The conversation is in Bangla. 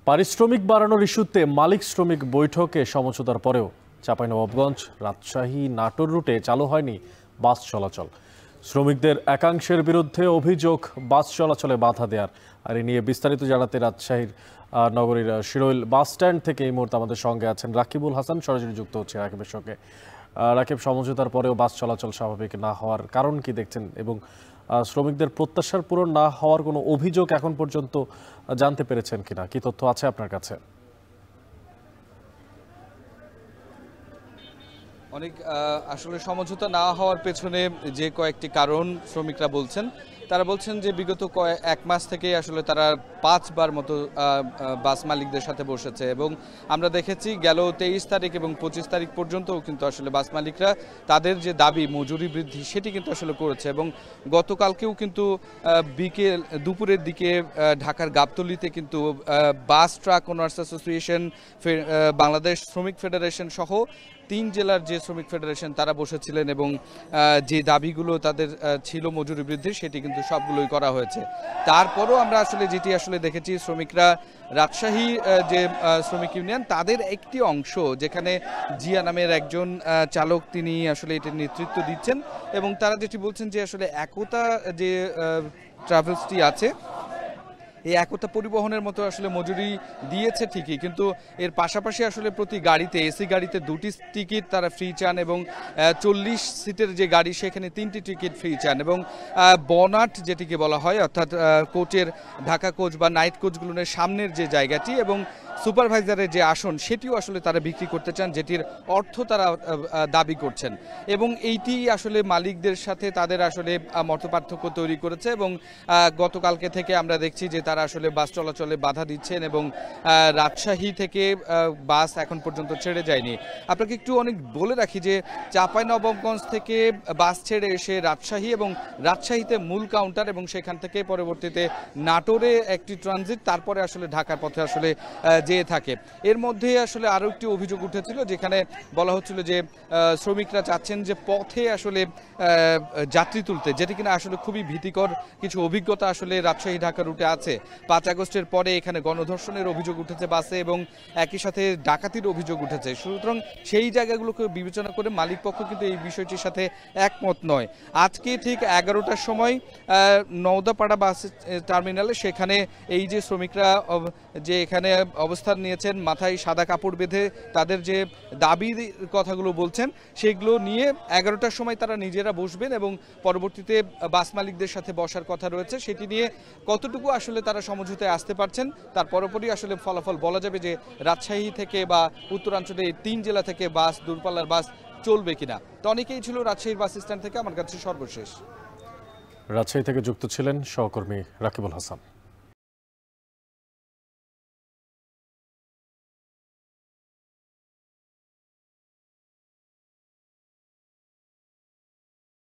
পারিশ্রমিক বাড়ানোর ইস্যুতে মালিক শ্রমিক বৈঠকে সমঝোতার পরেও চাঁপাইনবাবগঞ্জ রাজশাহী নাটোর রুটে চালু হয়নি বাস চলাচল। শ্রমিকদের একাংশের বিরুদ্ধে অভিযোগ বাস চলাচলে বাধা দেওয়ার। আর এ নিয়ে বিস্তারিত জানাতে রাজশাহীর নগরীর শিরোইল বাস স্ট্যান্ড থেকে এই মুহূর্তে আমাদের সঙ্গে আছেন রাকিবুল হাসান, সরাসরি যুক্ত হচ্ছে রাকিবের সঙ্গে। রাকিব, সমঝোতার পরেও বাস চলাচল স্বাভাবিক না হওয়ার কারণ কি দেখছেন, এবং শ্রমিকদের প্রত্যাশার পূরণ না হওয়ার কোনো অভিযোগ এখন পর্যন্ত জানতে পেরেছেন কিনা, কি তথ্য আছে আপনার কাছে? অনেক আসলে সমঝোতা না হওয়ার পেছনে যে কয়েকটি কারণ শ্রমিকরা বলছেন, তারা বলছেন যে বিগত এক মাস থেকে আসলে তারা 5 বার মতো বাস মালিকদের সাথে বসেছে এবং আমরা দেখেছি গেল 23 তারিখ এবং 25 তারিখ পর্যন্তও কিন্তু আসলে বাস মালিকরা তাদের যে দাবি মজুরি বৃদ্ধি সেটি কিন্তু আসলে করেছে। এবং গতকালকেও কিন্তু দুপুরের দিকে ঢাকার গাবতলীতে কিন্তু bus truck owners association, Bangladesh শ্রমিক ফেডারেশন সহ 3 জেলার যে শ্রমিক ফেডারেশন তারা বসেছিলেন এবং যে দাবিগুলো তাদের ছিল মজুরি বৃদ্ধির সেটি কিন্তু সবগুলোই করা হয়েছে। তারপরও আমরা আসলে যেটি আসলে দেখেছি, শ্রমিকরা রাজশাহী যে শ্রমিক ইউনিয়ন তাদের একটি অংশ, যেখানে জিয়া নামের একজন চালক তিনি আসলে এটির নেতৃত্ব দিচ্ছেন এবং তারা যেটি বলছেন যে আসলে একতা যে ট্রাভেলসটি আছে এই একতা পরিবহনের মতো আসলে মজুরি দিয়েছে ঠিকই, কিন্তু এর পাশাপাশি আসলে প্রতি গাড়িতে এসি গাড়িতে 2টি টিকিট তারা ফ্রি চান এবং 40 সিটের যে গাড়ি সেখানে 3টি টিকিট ফ্রি চান এবং বনাট যেটিকে বলা হয় অর্থাৎ কোচের ঢাকা কোচ বা নাইট কোচগুলোর সামনের যে জায়গাটি এবং সুপারভাইজারের যে আসন সেটিও আসলে তারা বিক্রি করতে চান, যেটির অর্থ তারা দাবি করছেন এবং এইটি আসলে মালিকদের সাথে তাদের আসলে মতপার্থক্য তৈরি করেছে এবং গতকালকে থেকে আমরা দেখছি যে তারা আসলে বাস চলাচলে বাধা দিচ্ছেন এবং রাজশাহী থেকে বাস এখন পর্যন্ত ছেড়ে যায়নি। আপনাকে একটু অনেক বলে রাখি যে চাঁপাইনবাবগঞ্জ থেকে বাস ছেড়ে এসে রাজশাহী এবং রাজশাহীতে মূল কাউন্টার এবং সেখান থেকে পরবর্তীতে নাটোরে একটি ট্রানজিট, তারপরে আসলে ঢাকার পথে আসলে যেয়ে থাকে। এর মধ্যে আসলে আরও একটি অভিযোগ উঠেছিল যেখানে বলা হচ্ছিল যে শ্রমিকরা চাচ্ছেন যে পথে আসলে যাত্রী তুলতে, যেটি কিনা আসলে খুবই ভীতিকর কিছু অভিজ্ঞতা আসলে রাজশাহী ঢাকা রুটে আছে। 5 আগস্টের পরে এখানে গণধর্ষণের অভিযোগ উঠেছে বাসে এবং একই সাথে ডাকাতির অভিযোগ উঠেছে। সুতরাং সেই জায়গাগুলোকে বিবেচনা করে মালিক পক্ষ কিন্তু এই বিষয়টির সাথে একমত নয়। আজকে ঠিক 11টার সময় নওদাপাড়া বাস টার্মিনালে সেখানে এই যে শ্রমিকরা যে এখানে অবস্থান নিয়েছেন, মাথায় সাদা কাপড় বেঁধে তাদের যে দাবির কথাগুলো বলছেন সেগুলো নিয়ে 11টার সময় তারা নিজেরা বসবেন এবং পরবর্তীতে বাস মালিকদের সাথে বসার কথা রয়েছে। সেটি নিয়ে কতটুকু আসলে তারা সমঝোতায় আসতে পারছেন তার পরপরই আসলে ফলাফল বলা যাবে যে রাজশাহী থেকে বা উত্তরাঞ্চলে 3 জেলা থেকে বাস, দূরপাল্লার বাস চলবে কিনা। তো অনেকেই ছিল রাজশাহীর বাস স্ট্যান্ড থেকে আমার কাছে সর্বশেষ। রাজশাহী থেকে যুক্ত ছিলেন সহকর্মী রাকিবুল হাসান।